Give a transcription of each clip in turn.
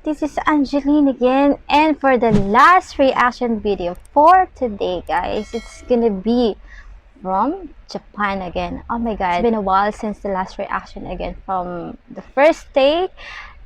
this is Angeline again, and for the last reaction video for today, guys, it's gonna be from Japan again. Oh my god, it's been a while since the last reaction again from the first take,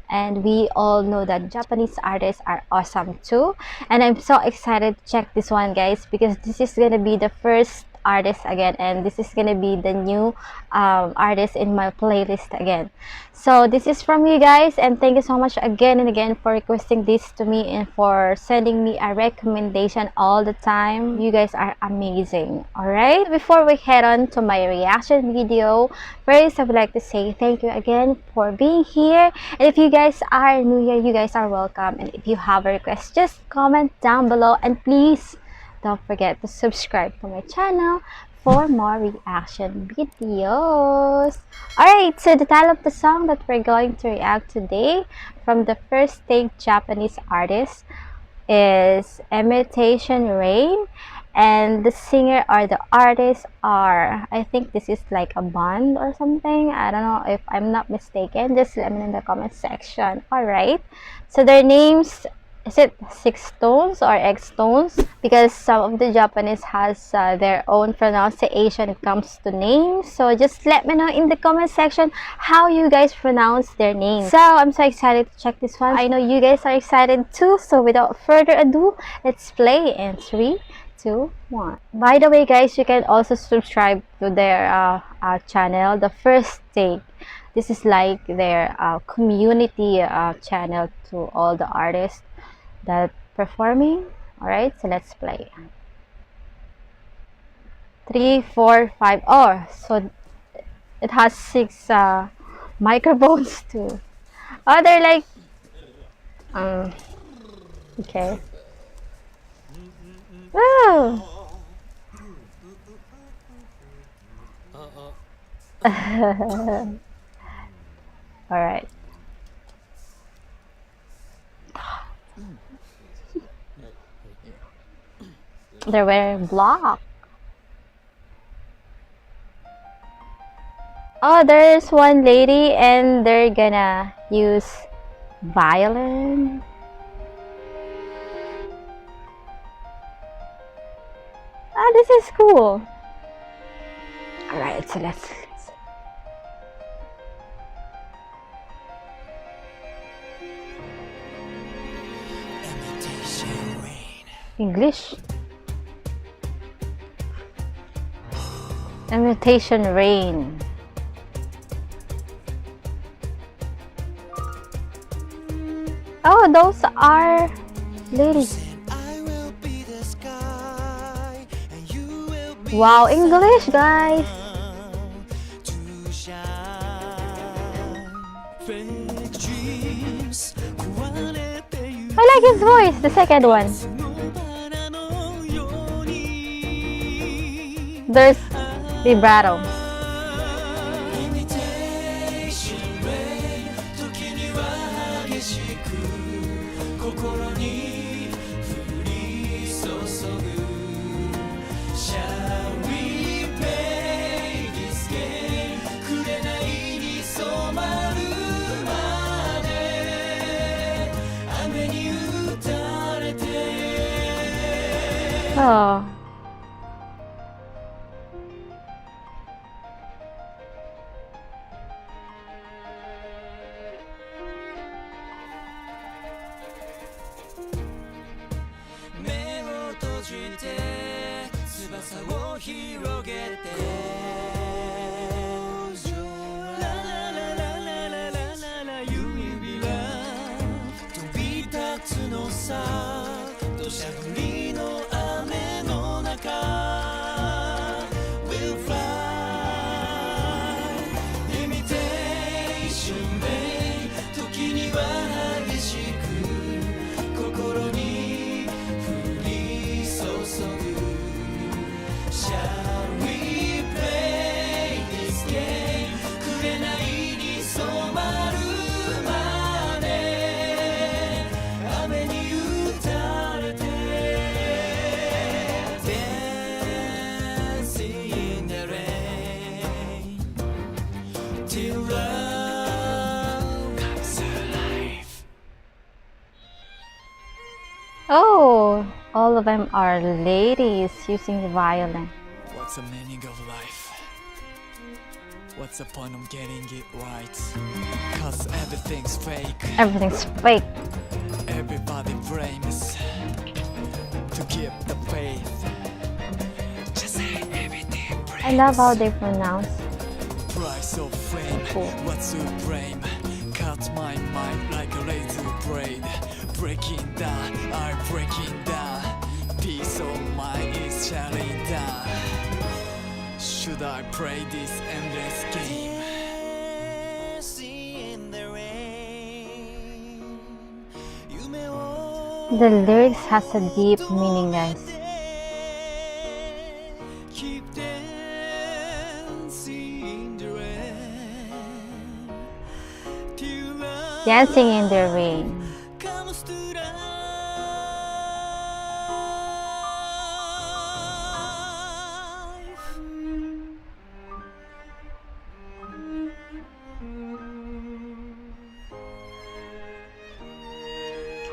and we all know that Japanese artists are awesome too, and I'm so excited to check this one, guys, because this is gonna be the first artist again, and this is gonna be the new artist in my playlist again. So this is from you guys, and thank you so much again and again for requesting this to me and for sending me a recommendation all the time. You guys are amazing. All right, before we head on to my reaction video, first I would like to say thank you again for being here, and if you guys are new here, you guys are welcome, and if you have a request, just comment down below, and please don't forget to subscribe to my channel for more reaction videos. Alright, so the title of the song that we're going to react today from the first take Japanese artist is Imitation Rain, and the singer or the artist are, I think this is like a band or something. I don't know if I'm not mistaken. Just let me know in the comment section. Alright, so their names, is it SixTONES or Xtones? Because some of the Japanese has their own pronunciation when it comes to names. So just let me know in the comment section how you guys pronounce their names. So I'm so excited to check this one. I know you guys are excited too. So without further ado, let's play in 3, 2, 1. By the way, guys, you can also subscribe to their channel, The First Take. This is like their community channel to all the artists that performing. All right, so let's play. 3, 4, 5. Oh, so it has 6 microphones too. Oh, they're like okay. Woo! All right. They're wearing black. Oh, there's one lady and they're gonna use violin. Oh, this is cool. Alright, so let's English. Imitation Rain. Oh, those are ladies. Wow, English, guys. I like his voice, the second one. There's vibrato. Oh. Oh, all of them are ladies using the violin. What's the meaning of life? What's the point of getting it right? Cause everything's fake. Everything's fake. Everybody blames to keep the faith. Just say everything breaks. I love how they pronounce. Price of fame, Cool. what's to blame? Cut my mind like a razor blade. Breaking down, I'm breaking down. Peace of mind is shutting down. Should I play this endless game? The lyrics has a deep meaning, guys. Dancing in the rain.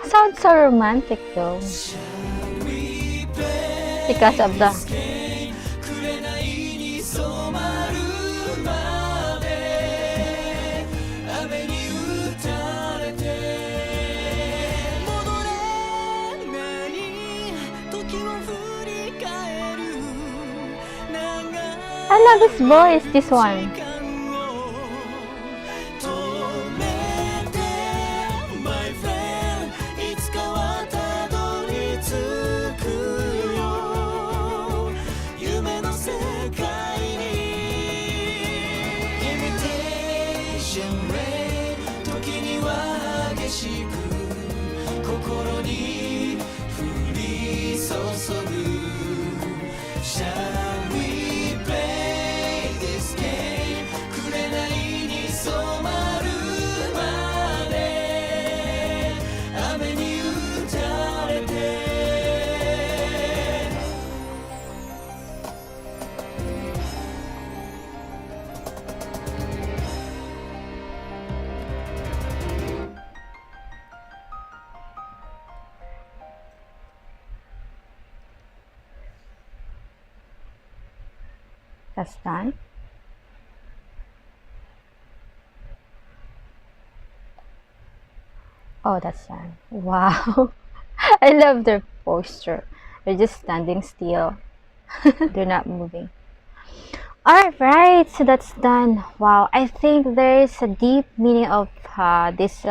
Sounds so romantic though. Because of the I love his voice, this one. Shall we play this game? 紅に染まるまで雨に打たれて That's done. Oh, that's done. Wow. I love their posture. They're just standing still. They're not moving. Alright, so that's done. Wow, I think there's a deep meaning of this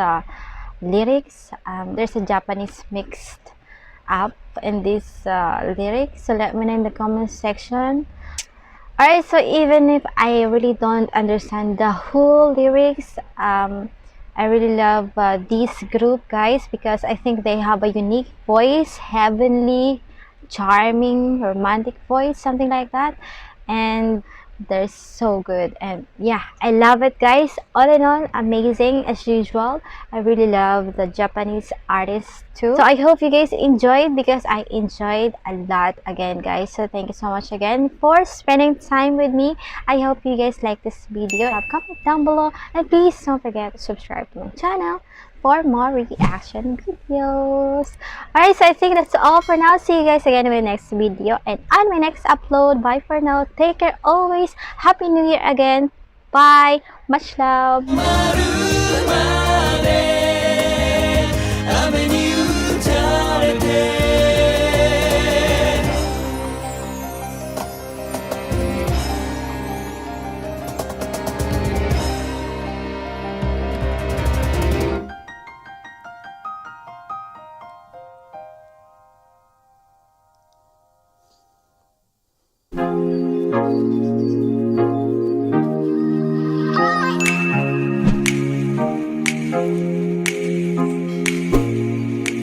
lyrics. There's a Japanese mixed up in this lyrics. So let me know in the comment section. Alright, so even if I really don't understand the whole lyrics, I really love this group, guys, because I think they have a unique voice, heavenly, charming, romantic voice, something like that. And they're so good, and yeah, I love it, guys. All in all, amazing as usual. I really love the Japanese artists too. So I hope you guys enjoyed, because I enjoyed a lot again, guys. So thank you so much again for spending time with me. I hope you guys like this video. Comment down below, and please don't forget to subscribe to my channel for more reaction videos. Alright, so I think that's all for now. See you guys again in my next video and on my next upload. Bye for now. Take care always. Happy New Year again. Bye. Much love.